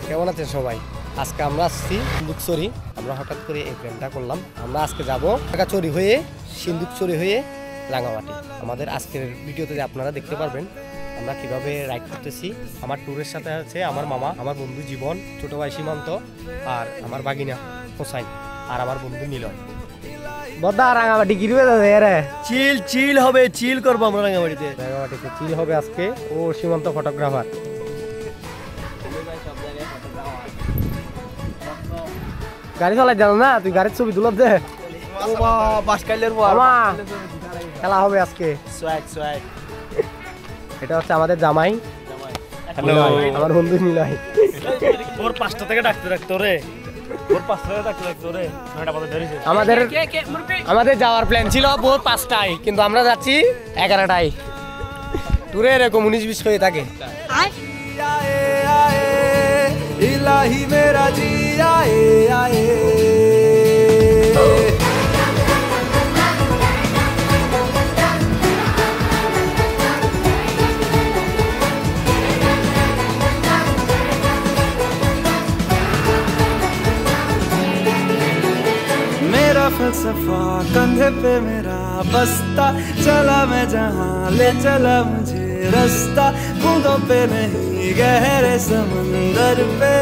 কেমন আছেন সবাই? আজকে আমরা আসছি সিন্দুকচুরি। আমরা হঠাৎ করে এই প্ল্যানটা করলাম, আমরা আজকে যাব ঢাকাচুরি হয়ে সিন্দুকচুরি হয়ে রাঙামাটি। আমাদের আজকের ভিডিওতে আপনারা দেখতে পারবেন আমরা কিভাবে রাইড করতেছি। আমার ট্যুরের সাথে আছে আমার মামা, আমার বন্ধু জীবন, ছোট ভাই সীমান্ত, আর আমার বাগিনা হোসাইন, আর আমার বন্ধু নিলয়। বদা রাঙামাটি কি রে? চিল হবে, চিল করবো আমরা রাঙামাটিতে চিল হবে আজকে। ও সীমান্ত ফটোগ্রাফার। গাড়ি চালাই জানো না তুই? গাড়ির ছবি তুলত দে। খেলা হবে আজকে। এটা হচ্ছে আমাদের জামাই, আমার বন্ধু নিলয়। ওর 5টা থেকে ডাকতে রে। আমাদের যাওয়ার প্ল্যান ছিল ভোর 5টায়, কিন্তু আমরা যাচ্ছি 11টায়। ট্যুরে এরকম 19-20 হয়ে থাকে। इलाही मेरा जी आए आए मेरा फलसफा कंधे पे मेरा बस्ता, चला मैं जहाँ ले चला मुझे रास्ता, बूंदों पे नहीं गहरे समंदर पे।